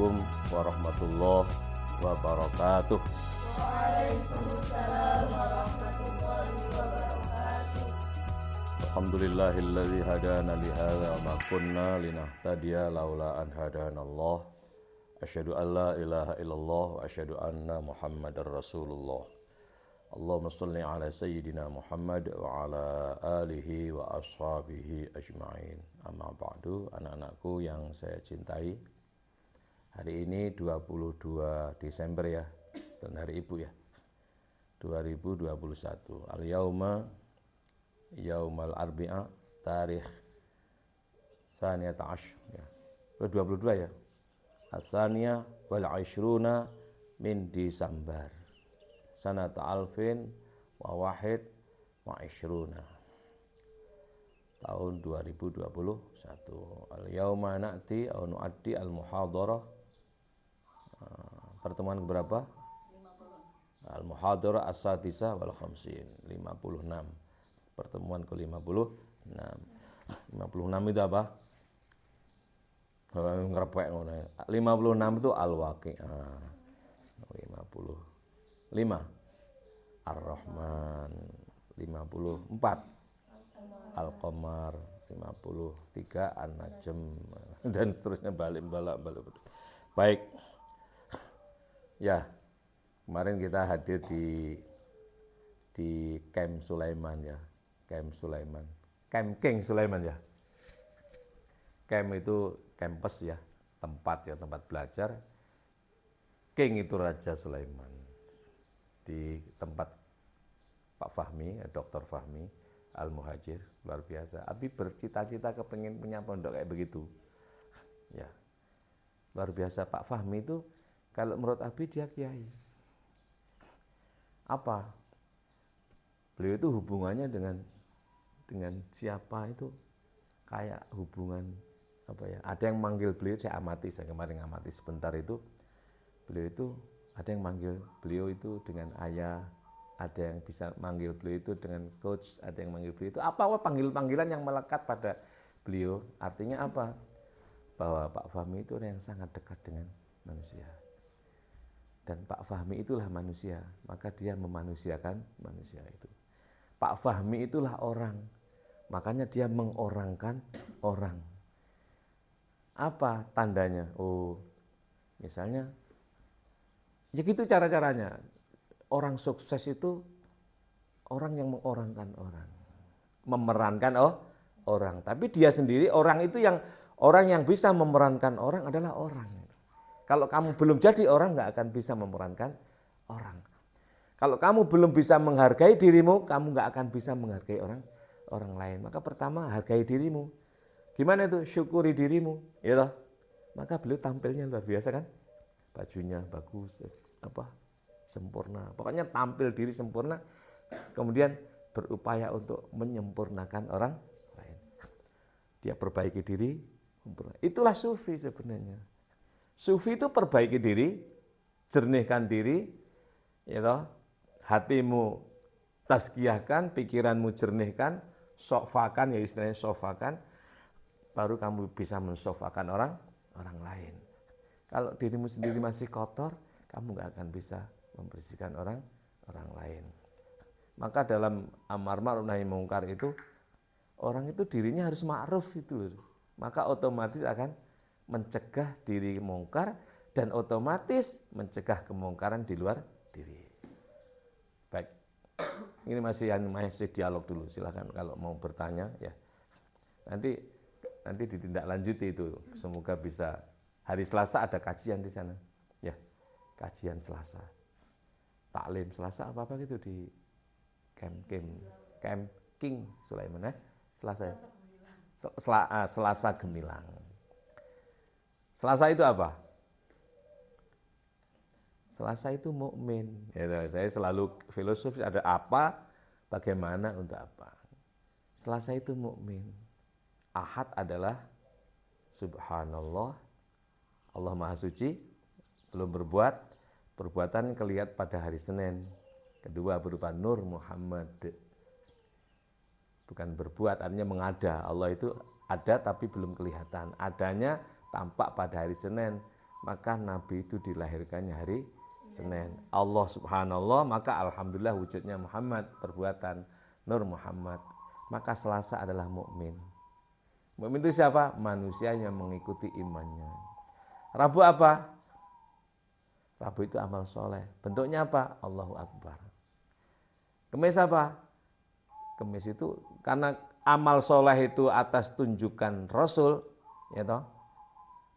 Assalamualaikum warahmatullahi wabarakatuh. Waalaikumsalam warahmatullahi wabarakatuh. Alhamdulillahilladzi hadana li hadza wa ma kunna linahtadiya laula an hadanallah. Asyhadu an la ilaha illallah wa asyhadu anna Muhammadar Rasulullah. Allahumma shalli ala sayyidina Muhammad wa ala alihi wa ashabihi ajma'in. Amma ba'du, anak-anakku yang saya cintai. Hari ini 22 Desember ya, dan hari Ibu ya. 2021. Al-yauma yaumal arbi'a tarikh saniyata asy ya. 22 ya. As-saniyah wal 'ishruna min Desember. Sanata alfin wa wahid wa 'ishruna. Tahun 2021. Al-yauma na'ti au nu'addi al-muhadarah. Pertemuan berapa? 50. Al-muhadarah as-sadisah wal khamsin, 56. Pertemuan ke-56. 56 itu apa? Ngerepek ngono. 56 itu al-waqi'ah. 55 Ar-Rahman. 54 Al-Qamar. 53 An-Najm dan seterusnya balik. Baik. Ya, kemarin kita hadir di Camp Sulaiman ya. Camp Sulaiman. Camp King Sulaiman ya. Camp itu kampus ya, tempat belajar. King itu Raja Sulaiman. Di tempat Pak Fahmi, Dr. Fahmi Al-Muhajir, luar biasa. Abi bercita-cita kepengen punya pondok kayak begitu. Ya. Luar biasa. Pak Fahmi itu kalau menurut Abi dia kiai. Apa? Beliau itu hubungannya dengan siapa itu kayak hubungan apa ya? Ada yang manggil beliau, saya kemarin ngamati sebentar itu. Beliau itu ada yang manggil beliau itu dengan ayah, ada yang bisa manggil beliau itu dengan coach, ada yang manggil beliau itu apa panggilan yang melekat pada beliau. Artinya apa? Bahwa Pak Fahmi itu orang yang sangat dekat dengan manusia. Dan Pak Fahmi itulah manusia, maka dia memanusiakan manusia itu. Pak Fahmi itulah orang, makanya dia mengorangkan orang. Apa tandanya? Oh, misalnya, ya gitu cara-caranya. Orang sukses itu orang yang mengorangkan orang, memerankan orang. Tapi dia sendiri orang yang bisa memerankan orang adalah orang. Kalau kamu belum jadi orang, nggak akan bisa memerankan orang. Kalau kamu belum bisa menghargai dirimu, kamu nggak akan bisa menghargai orang lain. Maka pertama hargai dirimu. Gimana itu? Syukuri dirimu, ya toh. Maka beliau tampilnya luar biasa kan? Bajunya bagus, sempurna. Pokoknya tampil diri sempurna, kemudian berupaya untuk menyempurnakan orang lain. Dia perbaiki diri, itulah sufi sebenarnya. Sufi itu perbaiki diri, jernihkan diri, ya toh, hatimu tazkiyahkan, pikiranmu jernihkan, sofakan, ya istilahnya sofakan, baru kamu bisa mensofakan orang lain. Kalau dirimu sendiri masih kotor, kamu nggak akan bisa membersihkan orang lain. Maka dalam amar ma'ruf nahi mungkar itu, orang itu dirinya harus ma'ruf itu. Maka otomatis akan mencegah diri mungkar dan otomatis mencegah kemungkaran di luar diri. Baik, ini masih dialog dulu. Silakan kalau mau bertanya ya. Nanti ditindaklanjuti itu. Semoga bisa. Hari Selasa ada kajian di sana. Ya, kajian Selasa. Taklim Selasa apa gitu di Camp King Sulaiman ya. Selasa ya. Selasa Gemilang. Selasa itu apa? Selasa itu mukmin. Ya, saya selalu filosofis, ada apa, bagaimana, untuk apa. Selasa itu mukmin. Ahad adalah subhanallah, Allah Maha Suci, belum berbuat, perbuatan kelihatan pada hari Senin. Kedua berupa Nur Muhammad. Bukan berbuat, artinya mengada. Allah itu ada tapi belum kelihatan. Adanya tampak pada hari Senin. maka Nabi itu dilahirkannya hari Senin. Allah subhanallah, maka alhamdulillah wujudnya Muhammad, perbuatan Nur Muhammad. Maka Selasa adalah mukmin. Mukmin itu siapa? Manusia yang mengikuti imannya. Rabu apa? Rabu itu amal soleh. Bentuknya apa? Allahu Akbar. Kemis apa? Kemis itu karena amal soleh itu atas tunjukan Rasul, ya toh.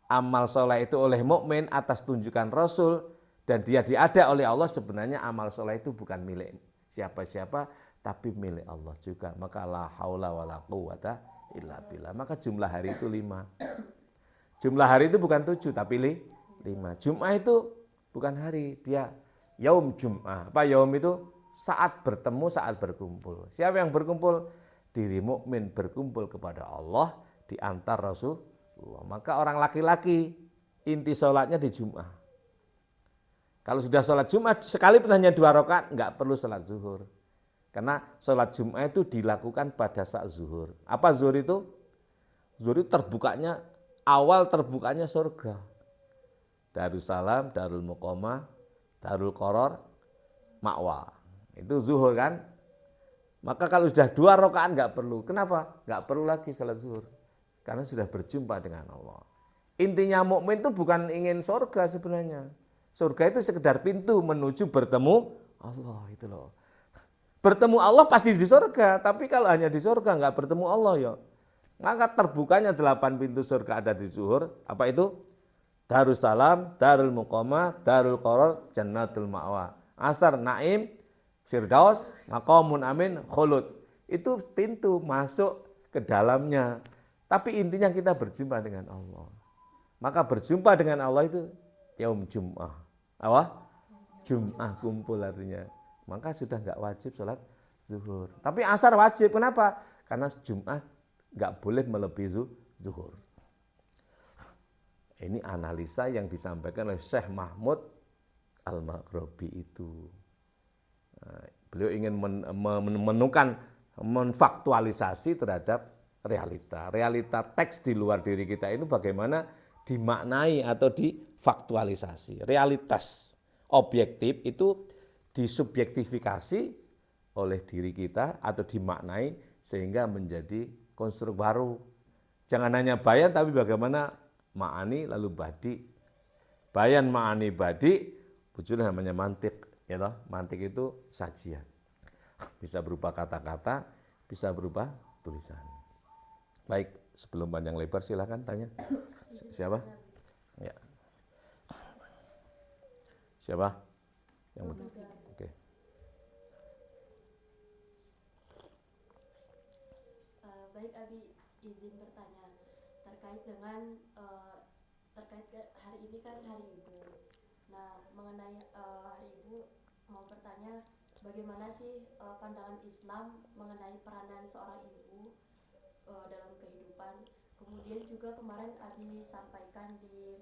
Amal soleh itu oleh mukmin atas tunjukan Rasul dan dia diada oleh Allah. Sebenarnya amal soleh itu bukan milik siapa-siapa, tapi milik Allah juga. Maka la haula wala quwata illa billah. Maka jumlah hari itu 5. Jumlah hari itu bukan 7 tapi 5. Jum'ah itu bukan hari, dia yaum Jum'ah. Apa yaum itu? Saat bertemu, saat berkumpul. Siapa yang berkumpul? Diri mukmin berkumpul kepada Allah di antar Rasulullah. Maka orang laki-laki inti sholatnya di Jum'ah. Kalau sudah sholat Jumat sekalipun hanya 2 rakaat enggak perlu sholat zuhur. Karena sholat Jum'ah itu dilakukan pada saat zuhur. Apa zuhur itu? Zuhur itu terbukanya, awal terbukanya surga. Darussalam, Darul Muqamah, Darul Qaror, Ma'wa. Itu zuhur kan? Maka kalau sudah 2 rakaat enggak perlu. Kenapa? Enggak perlu lagi salat zuhur. Karena sudah berjumpa dengan Allah. Intinya mukmin itu bukan ingin surga sebenarnya. Surga itu sekedar pintu menuju bertemu Allah itu loh. Bertemu Allah pasti di surga, tapi kalau hanya di surga enggak bertemu Allah ya. Maka terbukanya 8 pintu surga ada di zuhur. Apa itu? Darussalam, Darul Muqamah, Darul Qaror, Jannatul Ma'wa. Asar, Naim, Firdaus, Maqamun Amin, Khulud. Itu pintu masuk ke dalamnya. Tapi intinya kita berjumpa dengan Allah. Maka berjumpa dengan Allah itu yaum Jum'ah. Apa? Jum'ah kumpul artinya. Maka sudah enggak wajib sholat zuhur. Tapi asar wajib. Kenapa? Karena Jum'ah enggak boleh melebihi zuhur. Ini analisa yang disampaikan oleh Syekh Mahmud Al-Maghribi itu. Beliau ingin menemukan, menfaktualisasi terhadap realita. Realita teks di luar diri kita ini bagaimana dimaknai atau difaktualisasi. Realitas objektif itu disubjektifikasi oleh diri kita atau dimaknai sehingga menjadi konstruk baru. Jangan hanya bayan tapi bagaimana ma'ani lalu badi. Bayan, ma'ani, badi, wujudnya namanya mantik. Ya toh, mantik itu sajian. Bisa berupa kata-kata, bisa berupa tulisan. Baik, sebelum panjang lebar silakan tanya. Siapa? Ya. Siapa? Yang oke. Baik Abi, izin bertanya terkait dengan hari ini kan hari Ibu. Nah, mengenai hari Ibu mau bertanya bagaimana sih pandangan Islam mengenai peranan seorang ibu dalam kehidupan. Kemudian juga kemarin Abi sampaikan di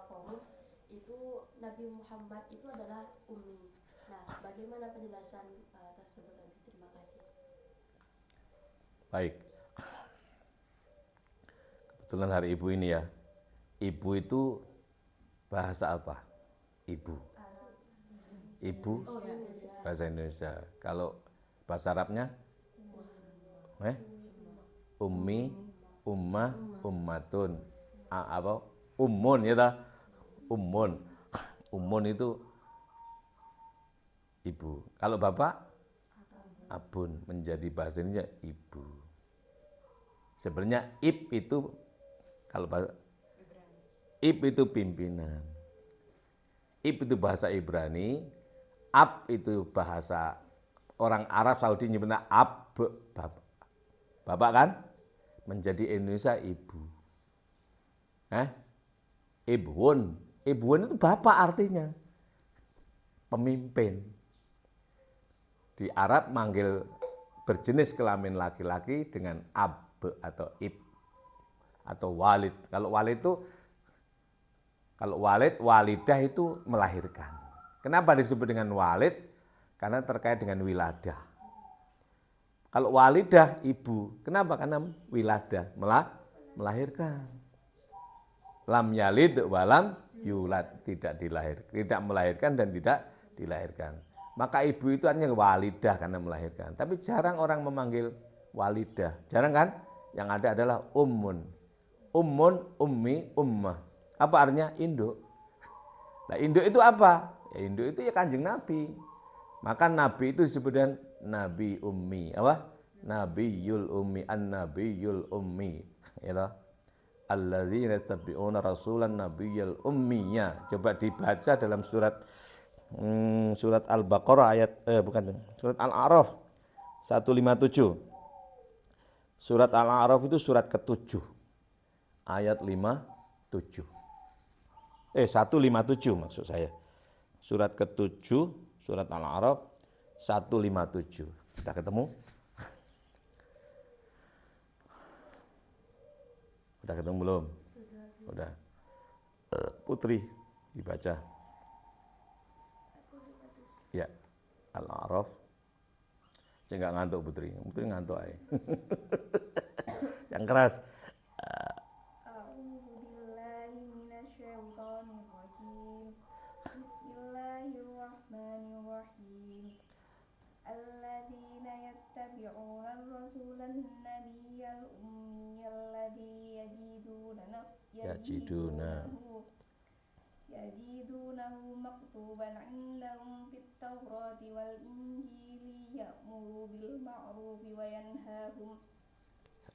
forum itu Nabi Muhammad itu adalah ummi. Nah, bagaimana penjelasan tersebut Abi? Terima kasih. Baik. Kebetulan hari Ibu ini ya. Ibu itu bahasa apa? Ibu. Ibu bahasa Indonesia. Kalau bahasa Arabnya? Ummi, ummah, ummatun. Apa? Ummun ya ta? Ummun. Ummun itu ibu. Kalau bapak? Abun, menjadi bahasa Indonesia ibu. Sebenarnya ib itu kalau bahasa ib itu pimpinan. Ib itu bahasa Ibrani, ab itu bahasa orang Arab Saudi nyebutnya ab, bapak. Bapak kan? Menjadi Indonesia ibu. Ibun. Ibun itu bapak artinya. Pemimpin. Di Arab manggil berjenis kelamin laki-laki dengan ab atau ib atau walid. Kalau walid, walidah itu melahirkan. Kenapa disebut dengan walid? Karena terkait dengan wiladah. Kalau walidah ibu, kenapa? Karena wiladah melahirkan. Lam yalid walam yulad, tidak melahirkan dan tidak dilahirkan. Maka ibu itu artinya walidah karena melahirkan. Tapi jarang orang memanggil walidah. Jarang kan? Yang ada adalah ummun. Ummun, ummi, ummah. Apa artinya? Induk. Nah, induk itu apa? Ya, induk itu ya Kanjeng Nabi. Maka Nabi itu disebut dengan Nabi Ummi. Apa? Nabiyul Ummi, an-Nabiyul Ummi. Ya, alladzina yattabi'una rasulan nabiyyal ummiyya. Coba dibaca dalam surat Al-Baqarah ayat surat Al-A'raf 157. Surat Al-A'raf itu surat ke-7 ayat 57. 157 maksud saya. Surat ke-7 surat Al-A'raf 157. Sudah ketemu? Sudah ketemu belum? Sudah. Putri dibaca. Ya, Al-A'raf. Saya nggak ngantuk Putri. Putri ngantuk aja. Yang keras. Bismillahirrahmanirrahim. Alladzina yattabi'una ar-rasulan nabiyyal ummiyal ladzi yajidunahu maktuban 'indahum fit tawrati wal injili ya'muru bil ma'rufi wa yanhahum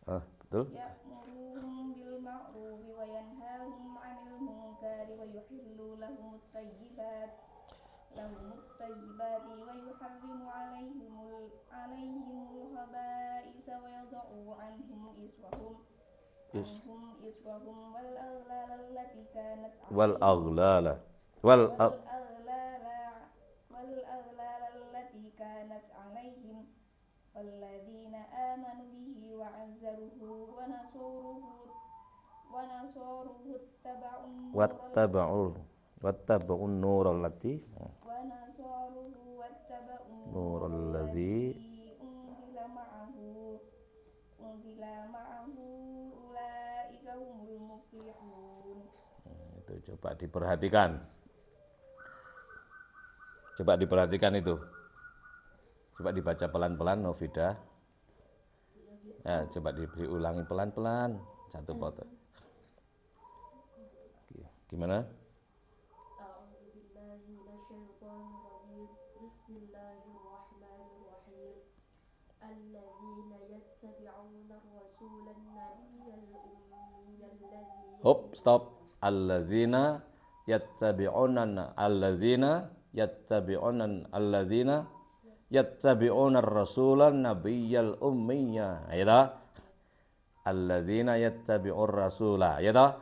Betul? ya'muruhum bil ma'rufi wa yanhahum 'anil munkari wa yuhillu lahumut tayyibati wa yuharrimu 'alaihimul khaba'itha wa yadh'u 'anhum israhum wal aghlala allati kanat 'alaihim walladzina amanu bihi wa 'azzaruhu wa nasaruhu wattaba'un nural ladzi unzila ma'ahu ulaika humul muflihun. Itu coba diperhatikan. Itu. Coba dibaca pelan-pelan Novida. Ya, coba diulangi pelan-pelan satu potong. Gimana? Bismillahirrahmanirrahim. Alladzina yattabi'una ar-rasulan nabiyyal ummiyal ladzi Stop. Alladzina yattabi'una ar-rasulan nabiyyal ummiyya. Ya. Alladzina yattabi'ur rasula. Ya toh?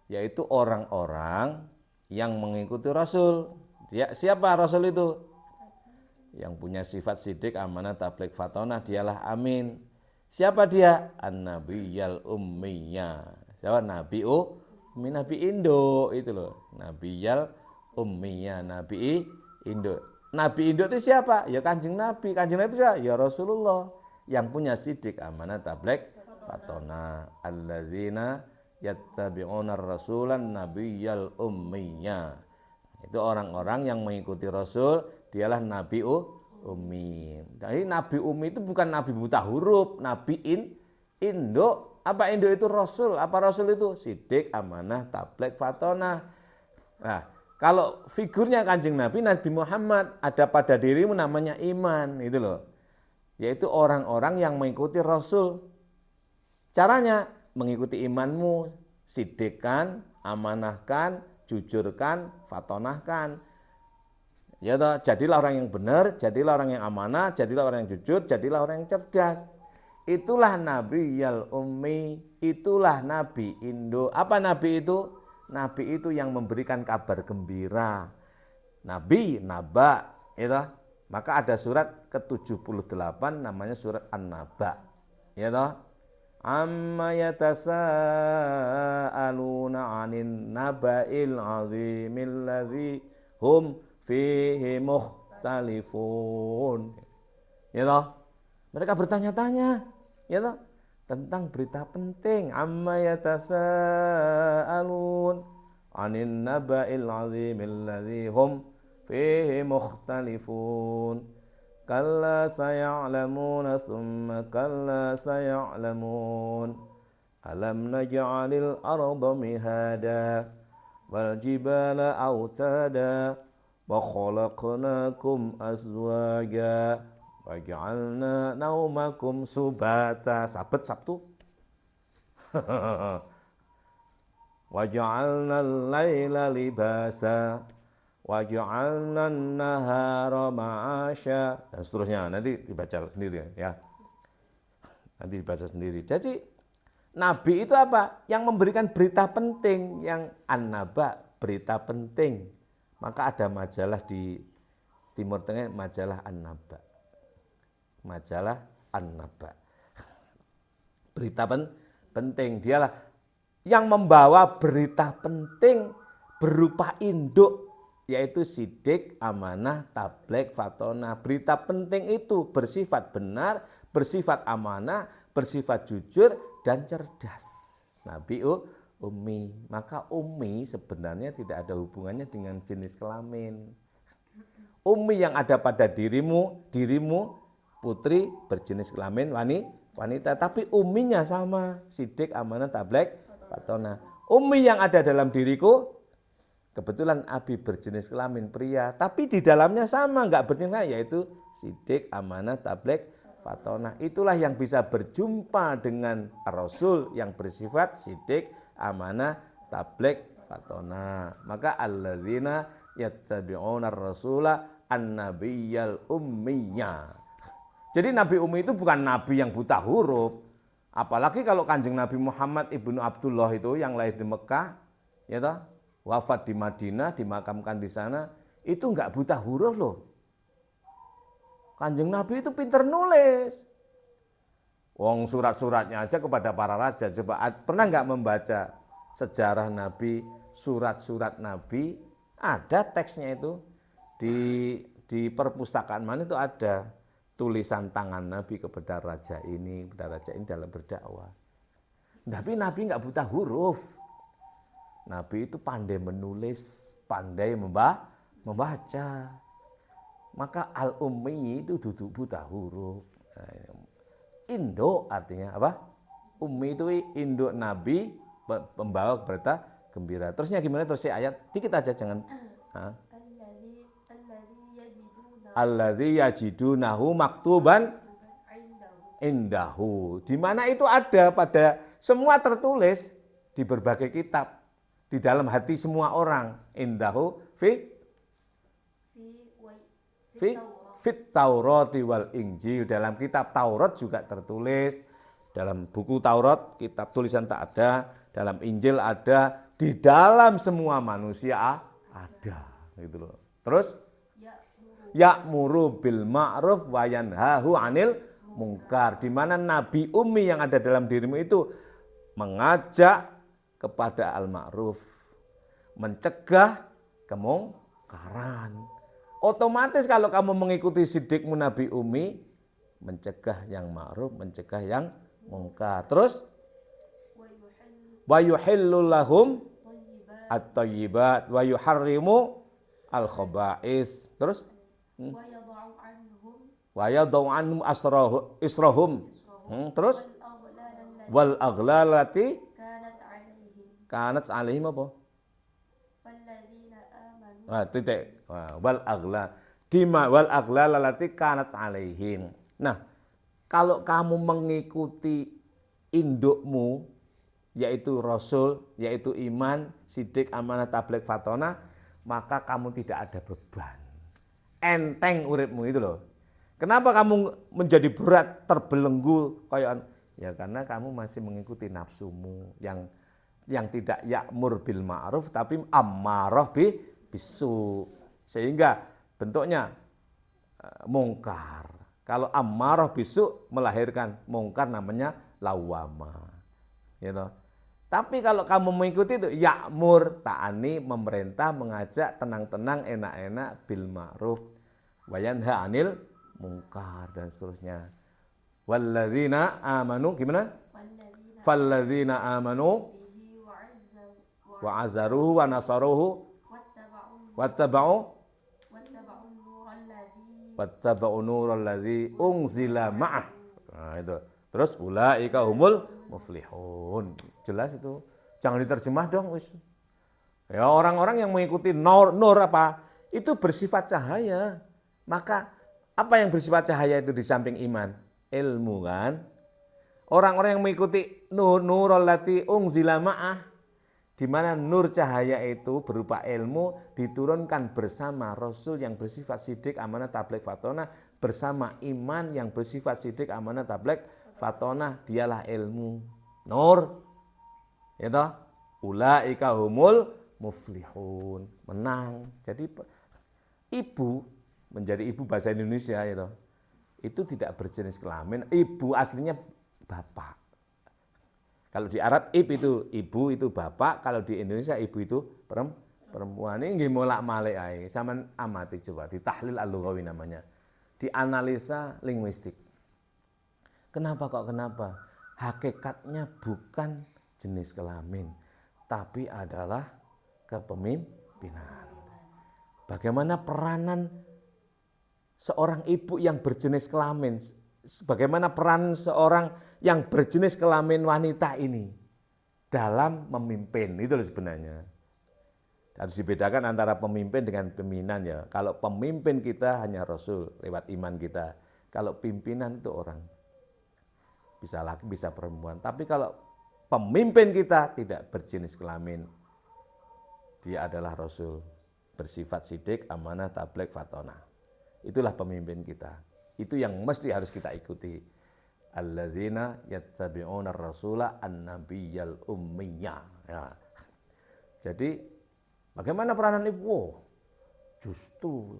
Yaitu orang-orang yang mengikuti Rasul. Siapa Rasul itu? Yang punya sifat sidik, amanah, tabligh, fatonah, dialah amin. Siapa dia? An-Nabiyyal Ummiyya. Siapa? Nabi Indo itu loh. Nabiyyal Ummiyya, Nabi Indo. Nabi Indo itu siapa? Ya Kanjeng Nabi. Kanjeng Nabi itu siapa? Ya Rasulullah. Yang punya sidik, amanah, tabligh, fatonah. Alladzina yattabi'una ar-rasulan nabiyyal ummiyya. Itu orang-orang yang mengikuti Rasul, dialah Nabi Ummi. Jadi Nabi Ummi itu bukan Nabi buta huruf, Nabi Indo. Apa Indo itu Rasul? Apa Rasul itu? Sidik, amanah, tabligh, fatonah. Nah, kalau figurnya Kanjeng Nabi Muhammad, ada pada dirimu namanya iman, itu loh. Yaitu orang-orang yang mengikuti Rasul. Caranya mengikuti imanmu, sidikkan, amanahkan, jujurkan, fatonahkan. Ya toh, jadilah orang yang benar, jadilah orang yang amanah, jadilah orang yang jujur, jadilah orang yang cerdas. Itulah Nabiyyal Ummi, itulah Nabi Indo. Apa Nabi itu? Nabi itu yang memberikan kabar gembira. Nabi, naba, itu. Maka ada surat ke-78 namanya surat An-Naba. Ya toh? Amma yatasaaluna 'anin naba'il 'azimil ladzi hum fihi mukhtalifun. Ya toh? Mereka bertanya-tanya, ya toh? Tentang berita penting. Amma yatasaalun 'anil naba'il 'azimil ladzi hum fihi mukhtalifun. Kalla saya'lamuna thumma kalla saya'lamun. Alam naj'alil arda mihada wal jibala autada wa khalaqnakum azwaja wa ja'alna naumakum subata. Sabat Sabtu. Wa ja'alna al-laila libasa wa ja'alna an-nahara ma'asya, dan seterusnya. Nanti dibaca sendiri ya. Nanti dibaca sendiri. Jadi Nabi itu apa? Yang memberikan berita penting, yang an-naba, berita penting. Maka ada majalah di Timur Tengah, majalah an-naba. Majalah an-naba. Berita penting, dialah yang membawa berita penting berupa induk, yaitu sidik, amanah, tabligh, fatona. Berita penting itu bersifat benar, bersifat amanah, bersifat jujur, dan cerdas. Nabi ummi. Maka ummi sebenarnya tidak ada hubungannya dengan jenis kelamin. Ummi yang ada pada dirimu putri berjenis kelamin wanita, tapi umminya sama, sidik, amanah, tabligh, fatona. Ummi yang ada dalam diriku, kebetulan Abi berjenis kelamin pria, tapi di dalamnya sama, enggak berjenis kelamin, yaitu sidik, amanah, tabligh, fatona. Itulah yang bisa berjumpa dengan Rasul yang bersifat sidik, amanah, tabligh, fatona. Maka alladzina yattabi'una ar-rasula an-nabiyyal ummiyya. Jadi Nabi Ummi itu bukan Nabi yang buta huruf. Apalagi kalau Kanjeng Nabi Muhammad ibnu Abdullah itu yang lahir di Mekah, ya toh, wafat di Madinah, dimakamkan di sana, itu enggak buta huruf loh. Kanjeng Nabi itu pinter nulis. Wong surat-suratnya aja kepada para raja. Coba pernah enggak membaca sejarah Nabi, surat-surat Nabi? Ada teksnya itu di perpustakaan mana itu ada tulisan tangan Nabi kepada raja ini dalam berdakwah. Tapi Nabi enggak buta huruf. Nabi itu pandai menulis, pandai membaca. Maka al-ummi itu duduk buta huruf. Induk artinya apa? Ummi itu induk Nabi, pembawa berita gembira. Terusnya gimana terus ayat? Dikit aja jangan. Alladzi yajidunahu maktuban indahu. Di mana itu ada pada semua tertulis di berbagai kitab, di dalam hati semua orang. Indahu fit Taurati wal Injil. Dalam kitab Taurat juga tertulis, dalam buku Taurat kitab tulisan tak ada, dalam Injil ada, di dalam semua manusia ada, gitu loh. Terus ya'muru bil ma'ruf wa yanhahu 'anil munkar. Di mana Nabi Ummi yang ada dalam dirimu itu mengajak kepada al-ma'ruf, mencegah kemungkaran. Otomatis kalau kamu mengikuti sidikmu Nabi Ummi, mencegah yang ma'ruf, mencegah yang mungkar. Terus wa yuhillu lahum at-thayyibat wa yuharrimu al-khaba'is. Terus wa yadau anhum israhum. Terus wal aglalati kanat alaihim apa? Titik. Wal aglalati kanat alaihim. Nah, kalau kamu mengikuti indukmu, yaitu Rasul, yaitu iman, sidik, amanah, tabligh, fatona, maka kamu tidak ada beban. Enteng uripmu itu loh. Kenapa kamu menjadi berat, terbelenggu kayak? Ya karena kamu masih mengikuti nafsumu yang tidak ya'mur bil ma'ruf tapi ammarah bisu. Sehingga bentuknya mungkar. Kalau ammarah bisu melahirkan mungkar, namanya lawama. Gitu. Tapi kalau kamu mengikuti itu ya'mur, ta'ani, memerintah, mengajak, tenang-tenang, enak-enak, bil ma'ruf, wa yanha 'anil mungkar, dan seterusnya. Walladzina amanu, gimana? Falladzina amanu wa azaruhu wa nasaruhu واتبعوا wattaba'u nural ladzi unzila ma'ah. Nah, itu. Terus ulaika humul muflihun. Jelas itu. Jangan diterjemah dong wis. Ya orang-orang yang mengikuti nur apa? Itu bersifat cahaya. Maka apa yang bersifat cahaya itu di samping iman? Ilmu kan? Orang-orang yang mengikuti nurul lati unzila ma'ah, di mana nur cahaya itu berupa ilmu diturunkan bersama Rasul yang bersifat sidik, amanah, tabligh, fatonah, bersama iman yang bersifat sidik, amanah, tabligh, fatonah, dialah ilmu. Nur. Itu ulaika humul muflihun, menang. Jadi ibu menjadi ibu bahasa Indonesia itu tidak berjenis kelamin. Ibu aslinya bapak. Kalau di Arab itu ibu itu bapak, kalau di Indonesia ibu itu perempuan. Ini nggih molak-malik ae. Sampeyan amati coba di tahlil al-lughawi namanya. Di analisa linguistik. Kenapa? Hakikatnya bukan jenis kelamin, tapi adalah kepemimpinan. Bagaimana peranan seorang ibu yang berjenis kelamin, bagaimana peran seorang yang berjenis kelamin wanita ini dalam memimpin, itu sebenarnya. Harus dibedakan antara pemimpin dengan pimpinan ya. Kalau pemimpin kita hanya Rasul lewat iman kita. Kalau pimpinan itu orang. Bisa laki, bisa perempuan. Tapi kalau pemimpin kita tidak berjenis kelamin, dia adalah Rasul. Bersifat sidik, amanah, tabligh, fatonah. Itulah pemimpin kita. Itu yang mesti harus kita ikuti. Alladzina yattabi'una ar-rasula an-nabiyyal ummiyya. Ya. Jadi bagaimana peranan ibu? Justru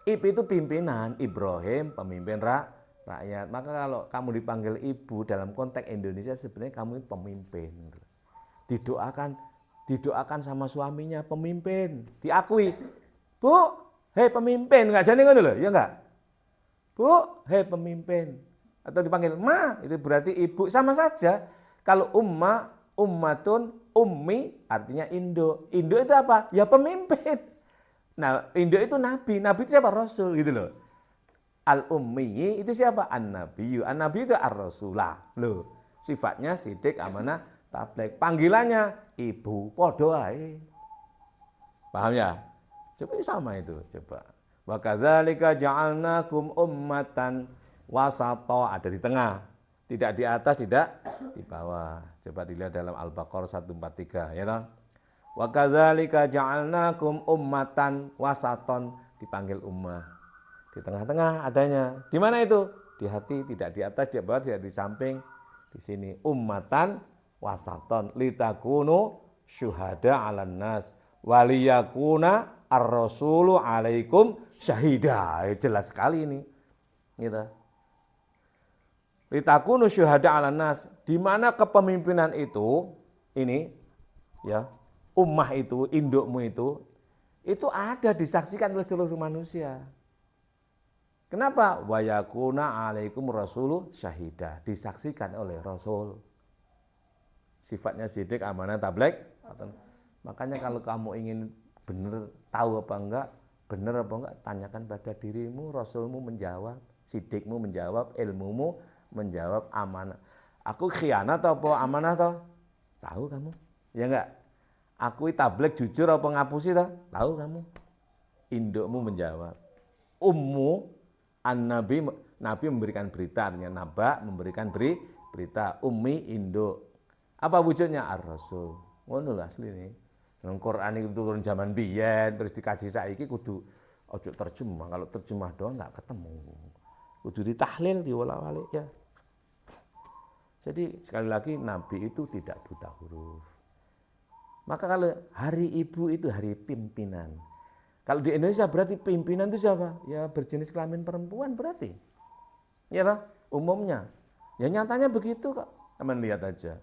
ibu itu pimpinan, Ibrahim pemimpin rakyat. Maka kalau kamu dipanggil ibu dalam konteks Indonesia sebenarnya kamu itu pemimpin. Didoakan sama suaminya pemimpin, diakui. Bu, hei pemimpin, enggak jadi ngono lho, ya enggak? Bu, hei pemimpin. Atau dipanggil ma, itu berarti ibu, sama saja. Kalau ummatun, ummi artinya Indo. Indo itu apa? Ya pemimpin. Nah, Indo itu nabi. Nabi itu siapa? Rasul gitu loh. Al-ummi itu siapa? An-nabiyyu. An-nabiyyu itu ar-rasulah. Loh, sifatnya sidik, amanah, tabligh. Panggilannya ibu, podo ae. Paham ya? Coba sama itu, coba. Wa kadzalika ja'alnakum ummatan wasata, ada di tengah. Tidak di atas, tidak di bawah. Coba dilihat dalam Al-Baqarah 143 ya toh. Wa kadzalika ja'alnakum ummatan wasaton, dipanggil ummah. Di tengah-tengah adanya. Di mana itu? Di hati, tidak di atas, di bawah, tidak di samping. Di sini ummatan wasaton litakunu syuhada 'alan nas waliyakuna ar-rasulu 'alaikum syahida. Jelas sekali ini. Gitu. Litakunu syuhada 'alan nas, di mana kepemimpinan itu ini ya, ummah itu, indukmu itu ada disaksikan oleh seluruh manusia. Kenapa? Wa yakuna 'alaikum rasulu syahida, disaksikan oleh Rasul. Sifatnya sidik, amanah, tabligh. Makanya kalau kamu ingin benar tahu apa enggak, benar apa enggak, tanyakan pada dirimu. Rasulmu menjawab, sidikmu menjawab, ilmumu menjawab, amanah. Aku khianat apa amanah toh? Tahu kamu? Ya enggak? Aku tabligh jujur apa ngapusi toh? Tahu kamu? Indukmu menjawab. Ummu an-nabi, nabi memberikan berita, artinya naba memberikan berita. Ummi induk. Apa wujudnya? Ar-Rasul. Ngono lho asline. Nang Quran itu turun zaman biyen terus dikaji saiki kudu ojo terjemah. Kalau terjemah doang enggak ketemu. Kudu ditahlil, diwolak-walik ya. Jadi sekali lagi nabi itu tidak buta huruf. Maka kalau hari ibu itu hari pimpinan. Kalau di Indonesia berarti pimpinan itu siapa? Ya berjenis kelamin perempuan berarti. Ya toh, umumnya. Ya nyatanya begitu kok. Teman lihat aja.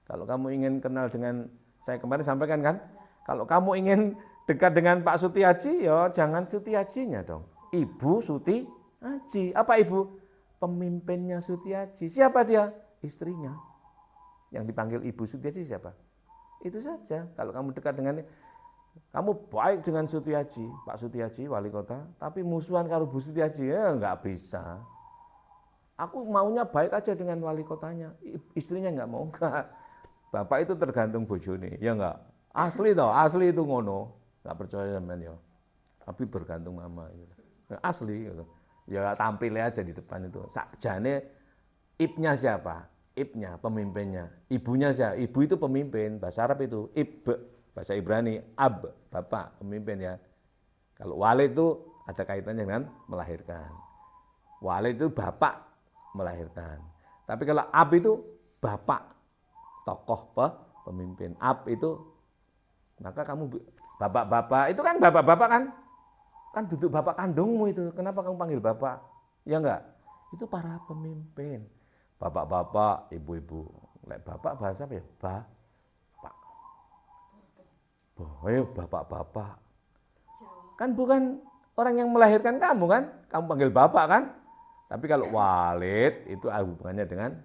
Kalau kamu ingin kenal dengan, saya kemarin sampaikan kan, kalau kamu ingin dekat dengan Pak Sutiaji, ya jangan Sutiajinya dong. Ibu Sutiaji. Apa ibu? Pemimpinnya Sutiaji. Siapa dia? Istrinya. Yang dipanggil Ibu Sutiaji siapa? Itu saja. Kalau kamu dekat dengan kamu baik dengan Sutiaji, Pak Sutiaji wali kota, tapi musuhan kalau Bu Sutiaji ya nggak bisa. Aku maunya baik aja dengan wali kotanya, istrinya nggak mau enggak. Bapak itu tergantung bojone, ya enggak. Asli toh, asli itu ngono. Nggak percaya men ya. Tapi bergantung mama gitu. Asli gitu. Ya tampil aja di depan itu. Sakjane ibnya siapa? Ibnya, pemimpinnya. Ibunya siapa? Ibu itu pemimpin. Bahasa Arab itu ib, bahasa Ibrani ab, bapak, pemimpin ya. Kalau walid itu ada kaitannya dengan melahirkan. Walid itu bapak melahirkan. Tapi kalau ab itu bapak, tokoh pemimpin. Ab itu maka kamu bapak-bapak itu kan bapak-bapak kan duduk bapak kandungmu itu. Kenapa kamu panggil bapak? Ya enggak? Itu para pemimpin. Bapak-bapak, ibu-ibu. Lek bapak bahasa apa ya? Bapak. Bapak-bapak. Kan bukan orang yang melahirkan kamu kan? Kamu panggil bapak kan? Tapi kalau walid itu hubungannya dengan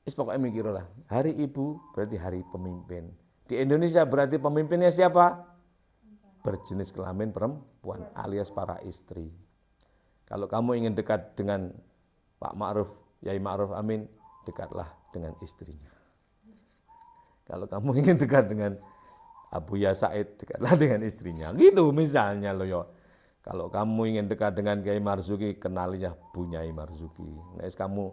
pokoknya mikir lah. Hari ibu berarti hari pemimpin. Di Indonesia berarti pemimpinnya siapa? Berjenis kelamin perempuan alias para istri. Kalau kamu ingin dekat dengan Pak Ma'ruf, Yai Ma'ruf Amin, dekatlah dengan istrinya. Kalau kamu ingin dekat dengan Abu Ya Said, dekatlah dengan istrinya. Gitu misalnya loh ya. Kalau kamu ingin dekat dengan Kiai Marzuki, kenalinya Bu Nyai Marzuki. Nah, kamu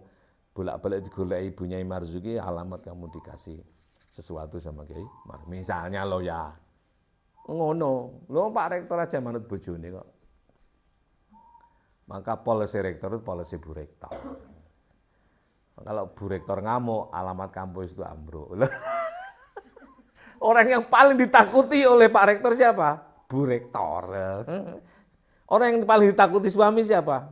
bolak-balik digoleki Bu Nyai Marzuki, alamat kamu dikasih sesuatu sama Kiai Marzuki. Misalnya loh ya. Ngono. Loh Pak Rektor aja manut bojone kok. Maka polisi rektor itu polisi Bu Rektor. Kalau Bu Rektor ngamuk, alamat kampus itu ambruk. Orang yang paling ditakuti oleh Pak Rektor siapa? Bu Rektor. Orang yang paling ditakuti suami siapa?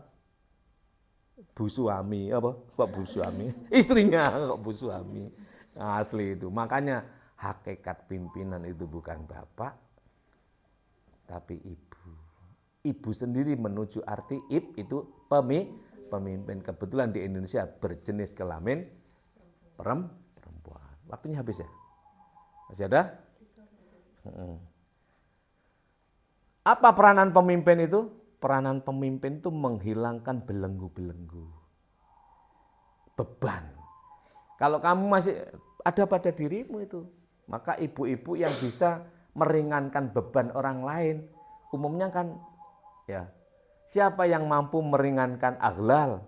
Bu suami, apa? Kok Bu suami? Istrinya kok Bu suami. Asli itu. Makanya hakikat pimpinan itu bukan bapak, tapi ibu. Ibu sendiri menuju arti ib itu pemimpin. Kebetulan di Indonesia berjenis kelamin perempuan. Waktunya habis ya? Masih ada? Apa peranan pemimpin itu? Peranan pemimpin itu menghilangkan belenggu-belenggu. Beban. Kalau kamu masih ada pada dirimu itu, maka ibu-ibu yang bisa meringankan beban orang lain, umumnya kan ya, siapa yang mampu meringankan aghlal?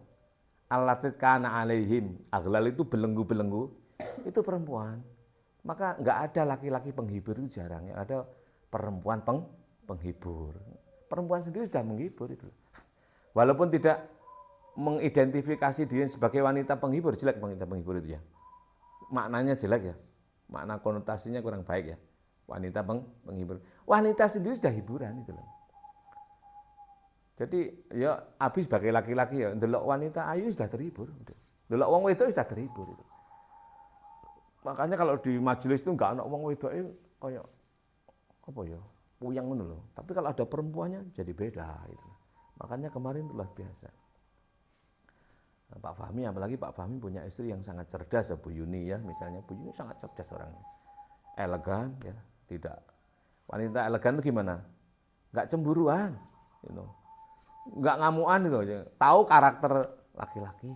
Allatit kana alaihim. Aghlal itu belenggu-belenggu, itu perempuan. Maka enggak ada laki-laki penghibur, itu jarang. Yang ada perempuan penghibur. Perempuan sendiri sudah menghibur itu. Walaupun tidak mengidentifikasi diri sebagai wanita penghibur, jelek wanita penghibur itu ya. Maknanya jelek ya. Makna konotasinya kurang baik ya. Wanita penghibur. Wanita sendiri sudah hiburan itu loh. Jadi ya habis sebagai laki-laki ya, ndelok wanita ayu sudah terhibur. Ndelok wong wedok sudah terhibur itu. Makanya kalau di majelis itu enggak ana wong wedok kayak apa ya? Puyang ngono loh. Tapi kalau ada perempuannya jadi beda gitu. Makanya kemarin itu luar biasa. Nah, Pak Fahmi, apalagi Pak Fahmi punya istri yang sangat cerdas, Bu Yuni ya, misalnya Bu Yuni sangat cerdas orangnya. Elegan ya, tidak. Wanita elegan itu gimana? Enggak cemburuan, gitu. Enggak ngamuan gitu aja. Tahu karakter laki-laki.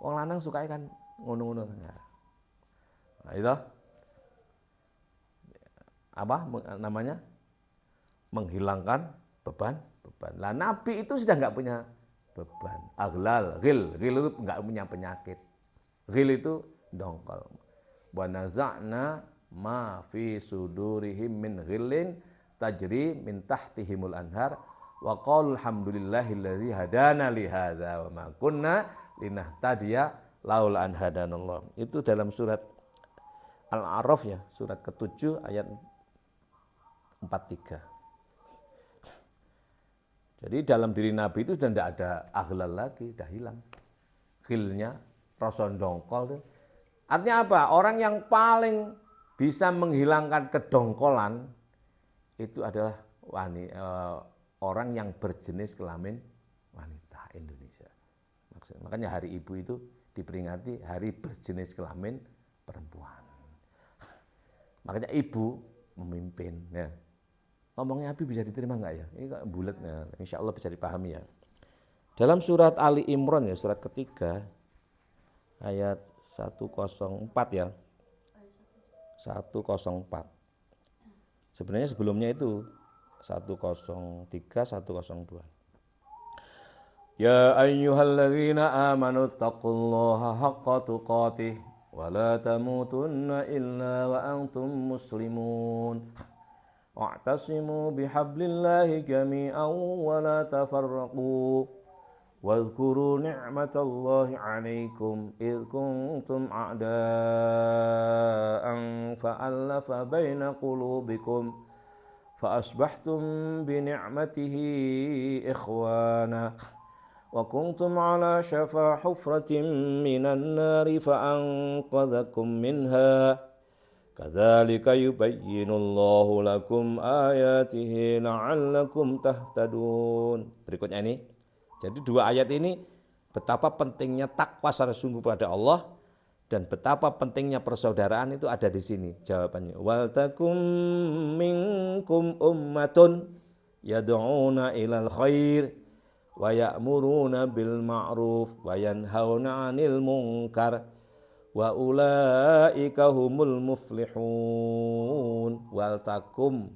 Wong lanang sukanya kan ngono-ngono. Nah, itu apa namanya? Menghilangkan beban. Lah Nabi itu sudah enggak punya beban. Aghlal, ghil itu enggak punya penyakit. Ghil itu dongkol. Wa naza'na ma fi sudurihim min ghillin tajri min tahtihimul anhar wa qala alhamdulillahilladzi hadana li hadza wa ma kunna linahtadiya laula an hadanallah. Itu dalam surat Al-A'raf ya, surat ke-7 ayat 43. Jadi dalam diri Nabi itu sudah tidak ada aghlal lagi, sudah hilang. Ghilnya, rasa dongkol itu. Artinya apa? Orang yang paling bisa menghilangkan kedongkolan itu adalah orang yang berjenis kelamin wanita Indonesia. Makanya hari ibu itu diperingati hari berjenis kelamin perempuan. Makanya ibu memimpin ya. Ngomongnya Abi bisa diterima enggak ya? Ini kok bulat ya. Insya Allah bisa dipahami ya. Dalam surat Ali Imran ya, surat ketiga ayat 104 ya. 104. Sebenarnya sebelumnya itu 103, 102. Ya ayyuhalladzina amanu taqullaha haqqa tuqatih wa la tamutunna illa wa antum muslimun. Wa'tasimu bihablillahi jami'an wa la tafarraqu. واذكروا نعمة الله عليكم إذ كنتم أعداء فألف بين قلوبكم فأصبحتم بنعمته إخوانا وكنتم على شفا حفرة من النار فأنقذكم منها كذلك يبين الله لكم آياته لعلكم تهتدون. Berikutnya ini. Jadi dua ayat ini betapa pentingnya takwa secara sungguh pada Allah dan betapa pentingnya persaudaraan itu ada di sini jawabannya. Wal takum minkum ummatun yad'una ilal khair wa ya'muruna bil ma'ruf wa yanhauna 'anil munkar wa ulaika humul muflihun. Wal takum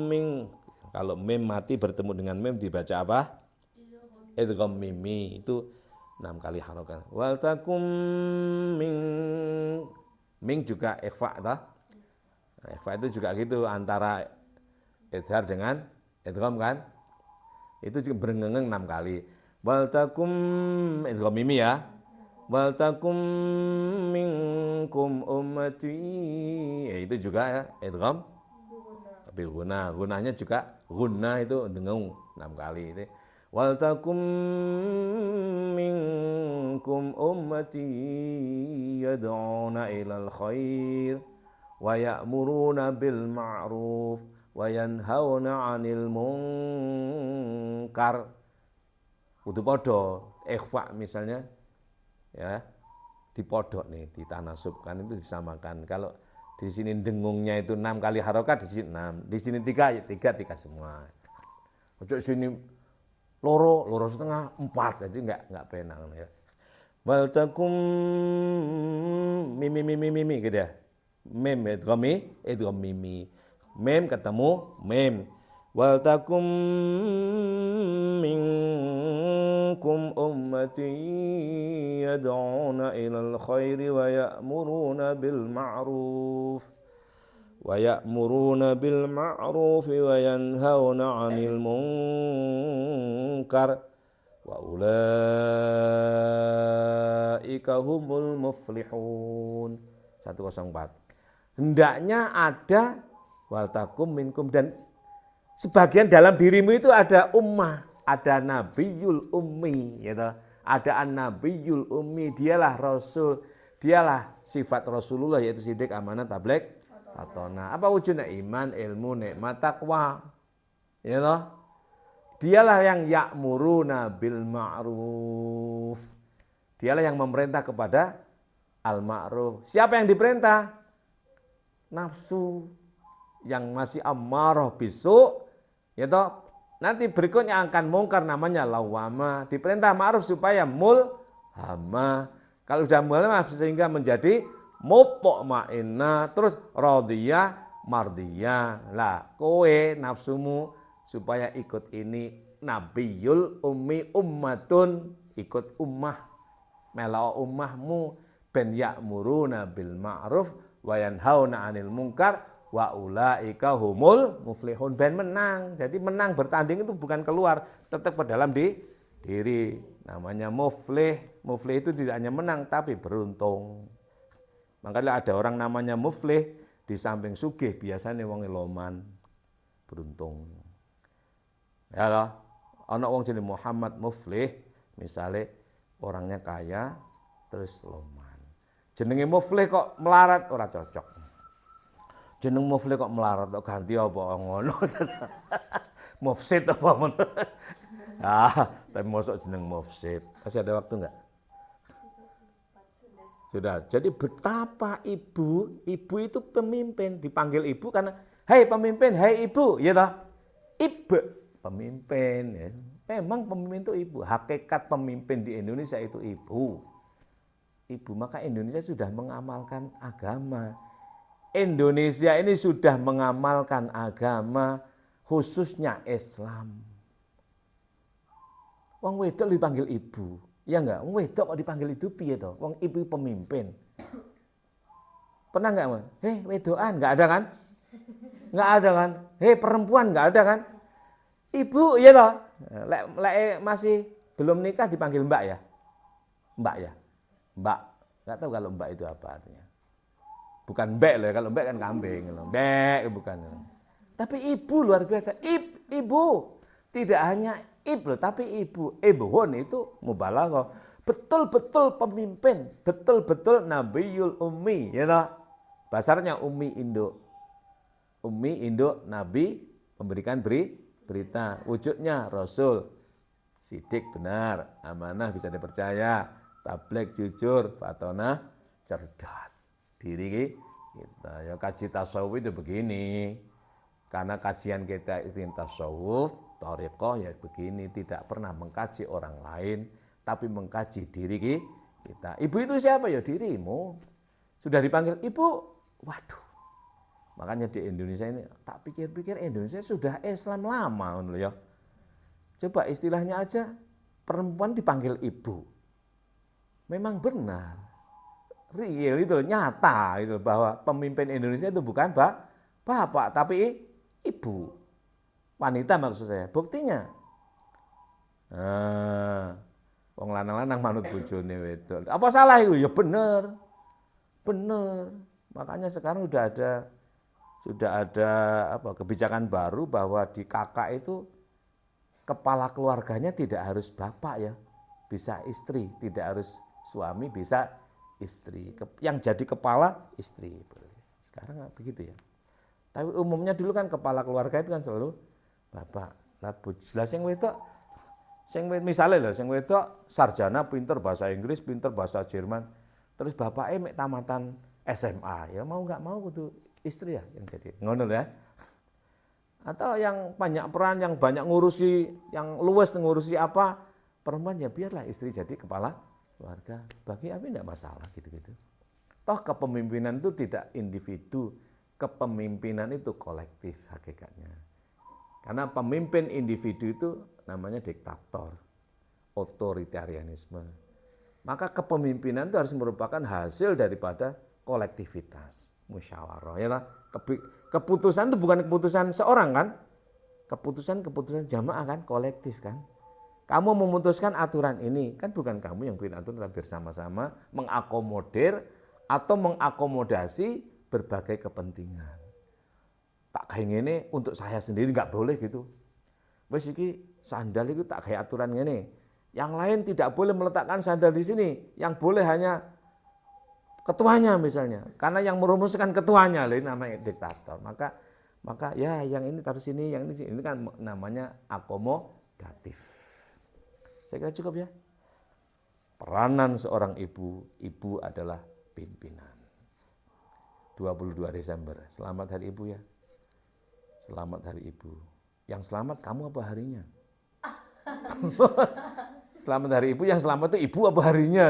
min. Kalau mim mati bertemu dengan mim dibaca apa? Idgham mimi, itu 6 kali harokat. Wal takum ming juga ikhfa toh. Nah, ikhfa itu juga gitu antara idhar dengan idgham kan? Itu juga berengeng 6 kali. Wal takum idgham mimi ya. Wal takum minkum ummati. Ya, itu juga ya idgham guna, gunanya juga guna itu dengung 6 kali itu. Wal takum minkum ummati yad'una ilal khair wa ya'muruna bil ma'ruf wa yanhauna 'anil munkar. Kudu padha ikhfa misalnya ya dipodok nih, ditanasubkan itu disamakan. Kalau di sini dengungnya itu 6 kali harokat, di sini 6. Di sini 3, ya 3 semua. Ojo sini loro setengah 4, jadi enggak penang ya. Wal takum mimi gitu ya. Mim idgham mimi. Mim ketemu mim. Wal takum minkum ummati yad'una ilal khairi wa ya'muruna bil ma'ruf wa yanhauna 'anil munkar wa ulaika humul muflihun. 104. Hendaknya ada wal takum minkum, dan sebagian dalam dirimu itu ada ummah, ada nabiyul ummi, gitu. Ada an-nabiyul ummi, dialah rasul, dialah sifat Rasulullah, yaitu sidik, amanah, tabligh, fatona. Apa wujudnya? Iman, ilmu, nikmat, takwa. Gitu. Dialah yang ya'muruna bil ma'ruf. Dialah yang memerintah kepada al-ma'ruf. Siapa yang diperintah? Nafsu yang masih ammarah bisu. Ya toh, nanti berikutnya akan mungkar, namanya lawama. Diperintah ma'ruf supaya mulhamah. Kalau sudah mulhamah sehingga menjadi mutmainnah, terus radiyah, mardiyah. Lah, kowe nafsumu supaya ikut ini nabiyul ummi ummatun, ikut ummah, melok ummahmu, ben ya'muruna bil ma'ruf wa yanhauna 'anil munkar wa ulaika humul muflihun, ben menang. Jadi menang bertanding itu bukan keluar, tetap ke dalam diri. Namanya muflih. Muflih itu tidak hanya menang tapi beruntung. Makanya ada orang namanya muflih, di samping sugih biasanya wong loman, beruntung. Ya loh, ana wong jenenge Muhammad Muflih, misalnya orangnya kaya terus loman. Jenenge Muflih kok melarat, ora cocok. Jeneng muflih kok melarat, kok ganti apa ngono. Mufsid apa ngono. Tapi mosok jeneng mufsid. Masih ada waktu enggak? Sudah. Jadi betapa ibu itu pemimpin, dipanggil ibu karena hai pemimpin, hai ibu, ya toh? Ibu pemimpin ya. Memang pemimpin itu ibu. Hakikat pemimpin di Indonesia itu ibu. Ibu, maka Indonesia sudah mengamalkan agama. Indonesia ini sudah mengamalkan agama, khususnya Islam. Wong wedok dipanggil ibu, ya enggak? Wong wedok kok dipanggil ibu piye to? Wong ibu pemimpin. Pernah enggak, Mas? Wedokan enggak ada kan? Enggak ada kan? Perempuan enggak ada kan? Ibu, iya toh? Lek masih belum nikah dipanggil mbak ya? Mbak ya? Mbak. Enggak tahu kalau mbak itu apa artinya. Bukan mbek loh, kalau mbek kan kambing. Mbek bukan. Tapi ibu luar biasa. Ibu. Tidak hanya ibu, tapi ibu. Ibuhun itu mubalaghah. Betul-betul pemimpin. Betul-betul Nabiyul Ummi. Ya toh? Basarnya Ummi Induk. Ummi Induk Nabi memberikan berita. Wujudnya Rasul. Sidik benar. Amanah bisa dipercaya. Tabligh jujur. Fatonah cerdas. Diri kita ya kaji tasawuf itu begini, karena kajian kita itu tasawuf, thariqah ya begini, tidak pernah mengkaji orang lain, tapi mengkaji diri kita. Ibu itu siapa ya? Dirimu. Sudah dipanggil ibu, waduh. Makanya di Indonesia ini tak pikir-pikir Indonesia sudah Islam lama ya. Coba istilahnya aja perempuan dipanggil ibu. Memang benar. Real itu nyata itu bahwa pemimpin Indonesia itu bukan bapak tapi ibu, wanita maksud saya. Buktinya wong lanang-lanang manut bojone wedok. Apa salah itu? Ya bener. Makanya sekarang sudah ada kebijakan baru bahwa di kakak itu kepala keluarganya tidak harus bapak ya, bisa istri, tidak harus suami, bisa istri. Yang jadi kepala istri. Sekarang begitu ya. Tapi umumnya dulu kan kepala keluarga itu kan selalu bapak. Lah jelas yang wedok misalnya sing wedok sarjana pinter bahasa Inggris, pinter bahasa Jerman. Terus bapaknya mek tamatan SMA, ya mau enggak mau kudu istri ya yang jadi. Ngono ya. Atau yang banyak peran, yang banyak ngurusi, yang luwes ngurusi apa, perempuan ya biarlah istri jadi kepala keluarga. Bagi Abi enggak masalah gitu-gitu. Toh kepemimpinan itu tidak individu, kepemimpinan itu kolektif hakikatnya. Karena pemimpin individu itu namanya diktator, otoritarianisme. Maka kepemimpinan itu harus merupakan hasil daripada kolektivitas, musyawarah. Ya, keputusan itu bukan keputusan seorang kan, keputusan jamaah kan, kolektif kan. Kamu memutuskan aturan ini, kan bukan kamu yang bikin aturan, bersama-sama mengakomodir atau mengakomodasi berbagai kepentingan. Tak kayak gini untuk saya sendiri nggak boleh gitu. Wes iki sandal itu tak kayak aturan gini. Yang lain tidak boleh meletakkan sandal di sini. Yang boleh hanya ketuanya misalnya. Karena yang merumuskan ketuanya, ini namanya diktator. Maka ya yang ini taruh sini, yang ini kan namanya akomodatif. Saya kira cukup ya. Peranan seorang ibu adalah pimpinan. 22 Desember, selamat Hari Ibu ya. Selamat Hari Ibu. Yang selamat kamu apa harinya? Selamat Hari Ibu, yang selamat itu ibu apa harinya?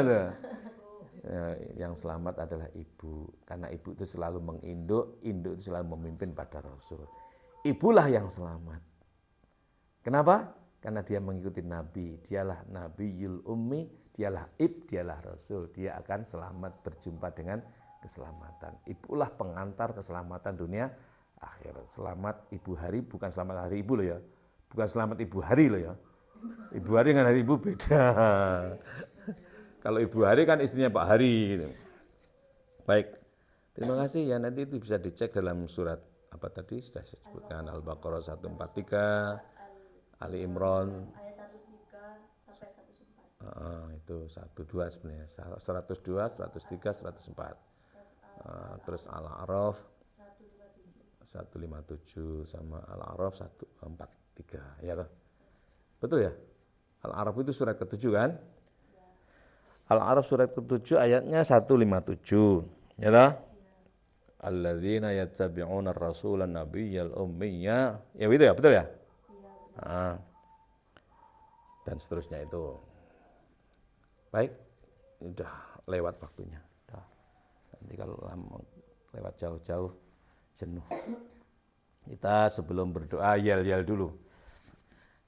Ya, yang selamat adalah ibu. Karena ibu itu selalu menginduk, induk itu selalu memimpin pada Rasul. Ibulah yang selamat. Kenapa? Karena dia mengikuti Nabi, dialah Nabiyul Ummi, dialah dialah Rasul. Dia akan selamat berjumpa dengan keselamatan. Ibulah pengantar keselamatan dunia akhirat. Selamat Ibu Hari, bukan selamat Hari Ibu loh ya. Bukan selamat Ibu Hari loh ya. Ibu Hari dengan Hari Ibu beda. Kalau Ibu Hari kan istrinya Pak Hari. Gitu. Baik, terima kasih ya. Nanti itu bisa dicek dalam surat apa tadi sudah saya sebutkan, Al-Baqarah 143. Ali Imran ayat 103 sampai 104. Itu 102 sebenarnya 102, 103, 104 terus Al-A'raf 157 sama Al-A'raf 143 ya toh? Betul ya? Al-A'raf itu surat ke-7 kan? Al-A'raf surat ke-7 ayatnya 157. Ya toh? Alladzina yattabi'una ar-rasulan nabiyyal ummiyya. Ya itu ya, betul ya? Nah, dan seterusnya itu. Baik, udah lewat waktunya. Udah. Nanti kalau lewat jauh-jauh jenuh. Kita sebelum berdoa yel-yel dulu.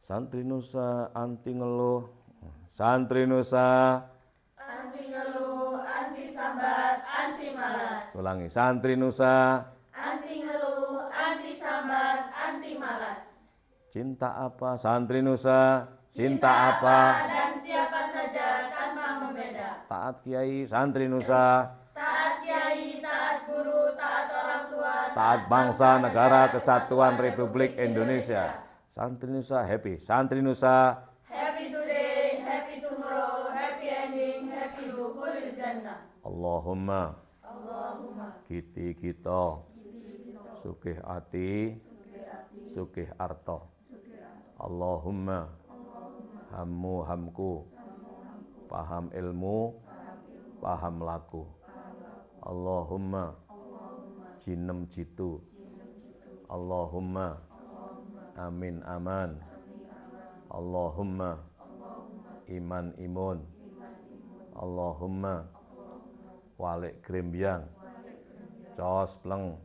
Santri Nusa anti ngeluh. Santri Nusa Anti ngeluh, anti sambat, anti malas. ulangi. Santri Nusa Anti ngeluh, anti sambat, anti malas. cinta apa? Santri Nusa cinta apa? Dan siapa saja tanpa membeda. Taat Kiai. Santri Nusa Taat kiai, taat guru, taat orang tua, taat bangsa, negara, kesatuan Republik Indonesia. Santri Nusa happy. Santri Nusa happy today, happy tomorrow, happy ending, happy dukhulil jannah. Allahumma kiti kita sugih ati sugih arta. Allahumma hammu hamku paham ilmu paham laku. Allahumma jinem jitu. Allahumma amin aman. Allahumma iman imun. Allahumma walik grembyang cos pleng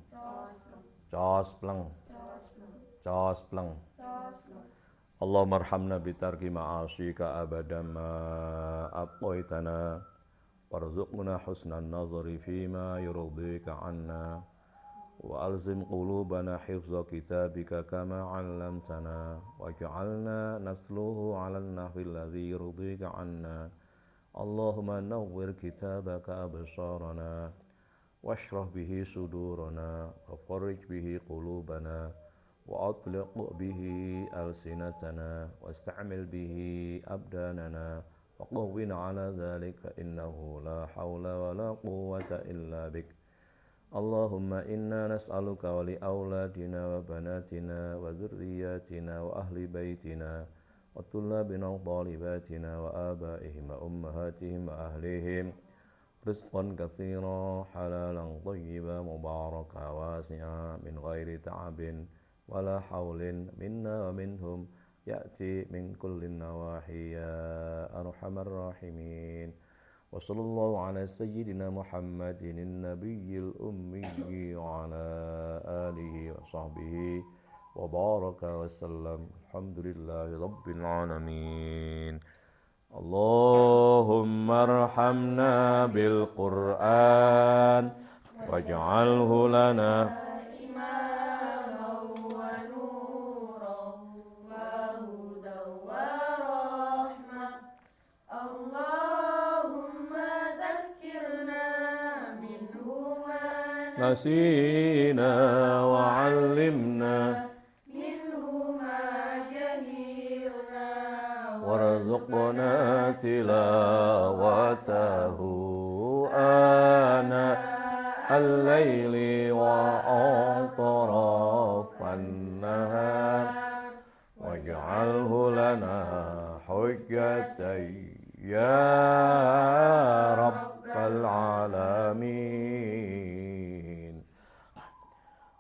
cos pleng cos pleng. Allahumma arhamna bitarki ma'asika abadan ma aqwaitana warzuqna husnan nazari fima yurdika anna wa alzim qulubana hifza kitabika kama 'allamtana waj'alna nasluhu 'ala an-nahwi alladhi yurdika anna. Allahumma nawwir kitabaka absarana washrah bihi sudurana wa farrij bihi qulubana wa atliq bihi alsinatana wasta'mil bihi abdanana wa qawwina 'ala dhalika innahu la hawla wa la quwwata illa bik. Allahumma inna nas'aluka wa li auladina wa banatina wa dhurriyyatina wa ahli baitina wa tullabina wa talibatina wa abaihim wa ummahatihim wa ahlihim rizqan katsira halalan thayyiban mubaraka wasi'a min ghairi ta'abin wala haulin minna wa minhum ya'ti min kulli nawahi ya arhamar rahimin. Wa sallallahu ala sayyidina Muhammadin nabiyil ummi wa ala alihi wa sahbihi wa baraka wa sallam. Alhamdulillahi rabbil alamin. Allahumma arhamna bil Qur'an waj'alhu lana nasina wa 'allimna minhu ma jahilna warzuqna tilawatahu ana al-laili wa atrafan nahar waj'alhu lana hujjatan ya rabbal alamin.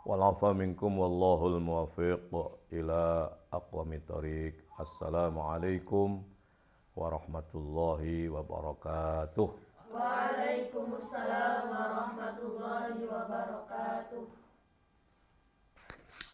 Wal-'afwa minkum wallahul muwaffiq ila aqwamit thoriq. Assalamualaikum warahmatullahi wabarakatuh. Waalaikumsalam warahmatullahi wabarakatuh.